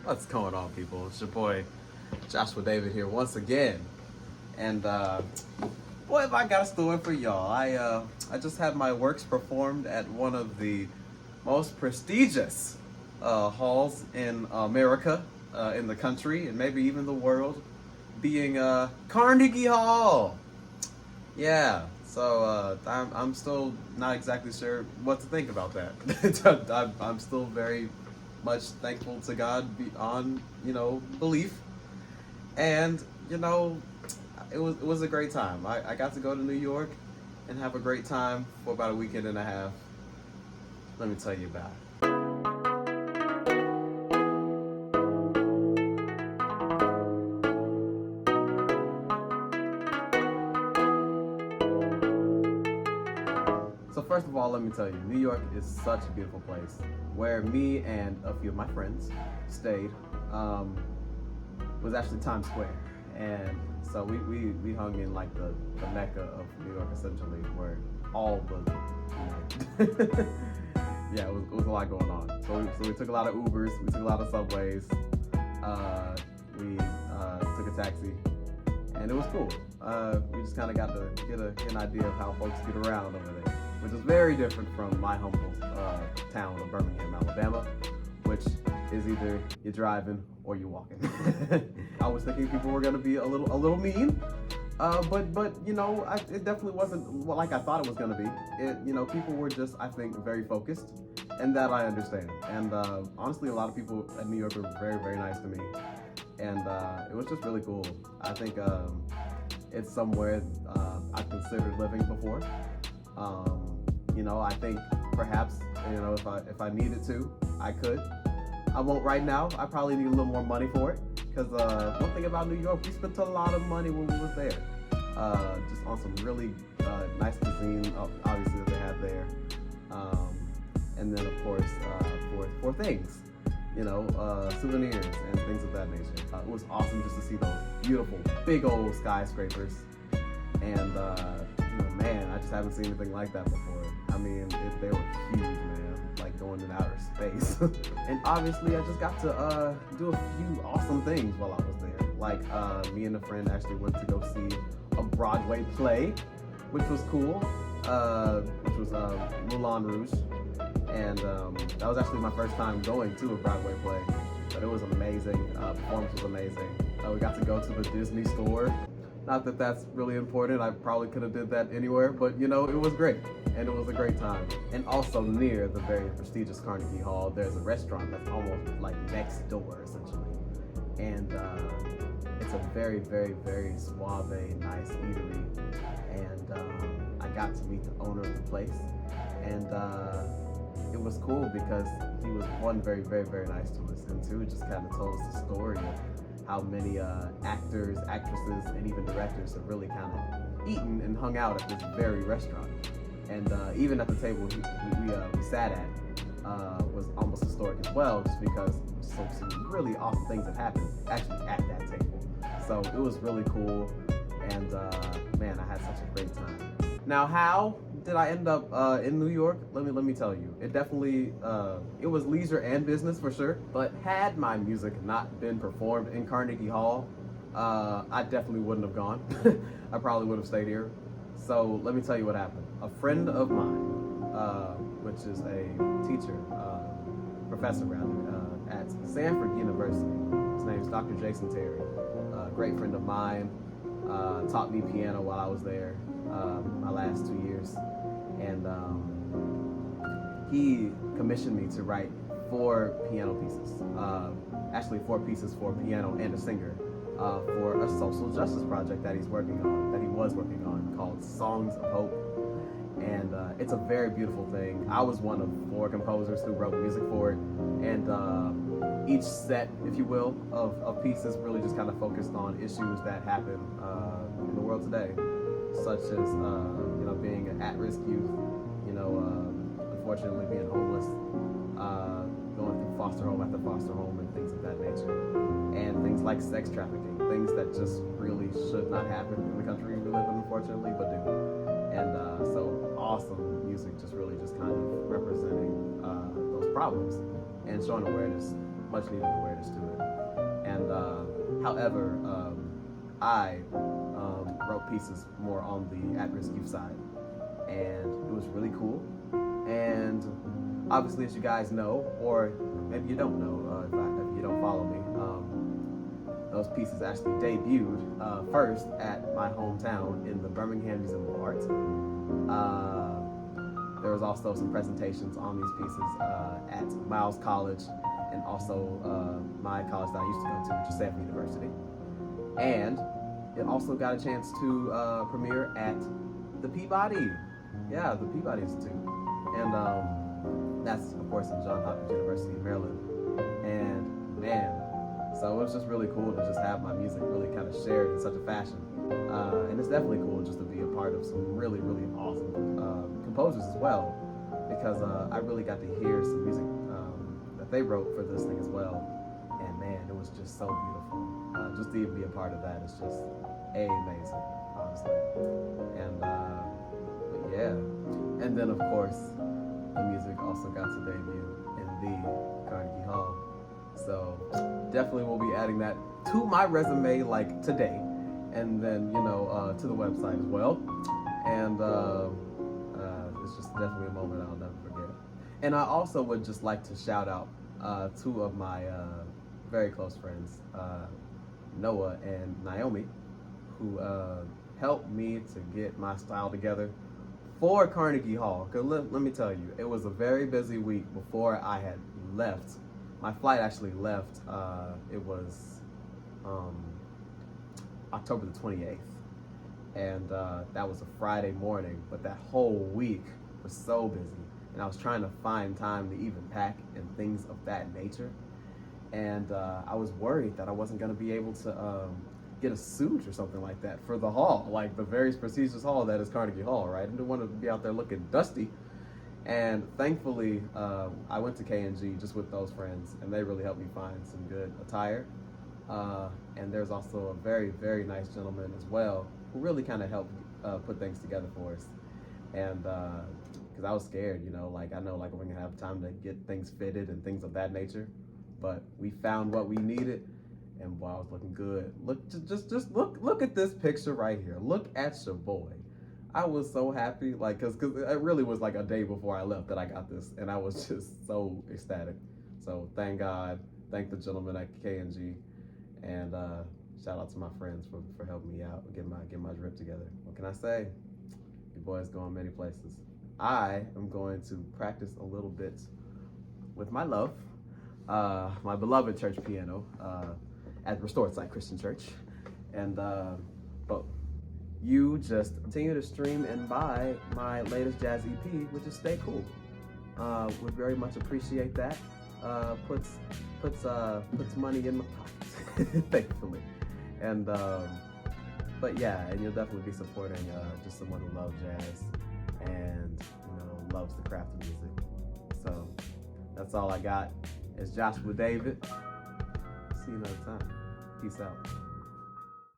What's going on, people? It's your boy Joshua David here once again, and boy, have I got a story for y'all. I just had my works performed at one of the most prestigious halls in America, in the country, and maybe even the world, being Carnegie Hall. Yeah, so I'm still not exactly sure what to think about that. I'm still very much thankful to God beyond, belief. And, it was a great time. I got to go to New York and have a great time for about a weekend and a half. Let me tell you about it. So first of all, let me tell you, New York is such a beautiful place. Where me and a few of my friends stayed was actually Times Square. And so we hung in like the mecca of New York, essentially, where all the, yeah, it was a lot going on. So we took a lot of Ubers, we took a lot of subways, we took a taxi, and it was cool. We just kind of got to get an idea of how folks get around over there, which is very different from my humble town of Birmingham, Alabama, which is either you're driving or you're walking. I was thinking people were gonna be a little mean, but it definitely wasn't like I thought it was gonna be. People were just, I think, very focused, and that I understand. And honestly, a lot of people at New York were very, very nice to me, and it was just really cool. I think it's somewhere I've considered living before. I think perhaps, if I needed to, I could. I won't right now. I probably need a little more money for it, because one thing about New York, we spent a lot of money when we was there, just on some really nice cuisine, obviously, that they had there, and then of course for things, souvenirs and things of that nature. It was awesome just to see those beautiful big old skyscrapers, and man, I just haven't seen anything like that before. I mean, they were huge, man, like going in outer space. And obviously, I just got to do a few awesome things while I was there. Like, me and a friend actually went to go see a Broadway play, which was cool, which was Moulin Rouge. And that was actually my first time going to a Broadway play, but it was amazing. Performance was amazing. We got to go to the Disney store. Not that that's really important. I probably could have did that anywhere, but it was great, and it was a great time. And also near the very prestigious Carnegie Hall, there's a restaurant that's almost like next door, essentially. And it's a very, very, very suave, nice eatery. And I got to meet the owner of the place, and it was cool because he was, one, very, very, very nice to us, and two, just kind of told us the story of how many actors, actresses, and even directors have really kind of eaten and hung out at this very restaurant. And even at the table we sat at was almost historic as well, just because some really awesome things have happened actually at that table. So it was really cool, and man, I had such a great time. Now, how did I end up in New York? Let me tell you. It definitely, it was leisure and business for sure. But had my music not been performed in Carnegie Hall, I definitely wouldn't have gone. I probably would have stayed here. So let me tell you what happened. A friend of mine, which is a teacher, professor rather, at Stanford University. His name is Dr. Jason Terry. A great friend of mine, taught me piano while I was there. My last 2 years, and he commissioned me to write 4 piano pieces, actually 4 pieces for piano and a singer, for a social justice project that he was working on, called Songs of Hope. And it's a very beautiful thing. I was one of 4 composers who wrote music for it, and each set, if you will, of pieces really just kind of focused on issues that happen in the world today, such as being an at-risk youth, unfortunately being homeless, going through foster home after foster home and things of that nature, and things like sex trafficking, things that just really should not happen in the country we live in, unfortunately, but do. And so awesome music, just really just kind of representing those problems and showing awareness much needed awareness to it. And however, I wrote pieces more on the at-risk youth side, and it was really cool. And obviously, as you guys know, or maybe you don't know, if you don't follow me, those pieces actually debuted first at my hometown in the Birmingham Museum of Art. There was also some presentations on these pieces at Miles College, and also my college that I used to go to, which is Stanford University. And it also got a chance to premiere at the Peabody. Yeah, the Peabody Institute. And that's, of course, in Johns Hopkins University in Maryland. And man, so it was just really cool to just have my music really kind of shared in such a fashion. And it's definitely cool just to be a part of some really, really awesome composers as well, because I really got to hear some music that they wrote for this thing as well. And man, it was just so beautiful. Just to even be a part of that is just amazing, honestly. And but yeah, and then of course the music also got to debut in the Carnegie Hall. So definitely will be adding that to my resume like today, and then to the website as well. And it's just definitely a moment I'll never forget. And I also would just like to shout out two of my very close friends, Noah and Naomi, who helped me to get my style together for Carnegie Hall. Because let me tell you, it was a very busy week before I had left. My flight actually left, it was October the 28th. And that was a Friday morning, but that whole week was so busy. And I was trying to find time to even pack and things of that nature. And I was worried that I wasn't gonna be able to get a suit or something like that for the hall, like the very prestigious hall that is Carnegie Hall, right? I didn't want to be out there looking dusty. And thankfully, I went to K&G just with those friends, and they really helped me find some good attire. And there's also a very, very nice gentleman as well who really kind of helped put things together for us. And because I was scared, like I know like we're gonna have time to get things fitted and things of that nature, but we found what we needed, and boy, I was looking good. Just look at this picture right here. Look at your boy. I was so happy, like, cause it really was like a day before I left that I got this, and I was just so ecstatic. So thank God, thank the gentleman at K&G, and shout out to my friends for helping me out, get my drip together. What can I say? Your boy's going many places. I am going to practice a little bit with my love, my beloved church piano at Restored Sight Christian Church, and but you just continue to stream and buy my latest jazz EP, which is Stay Cool. Would very much appreciate that. Puts money in my pocket, thankfully. And but yeah, and you'll definitely be supporting just someone who loves jazz and loves the craft of music. So that's all I got. It's Joshua David. See you another time. Peace out.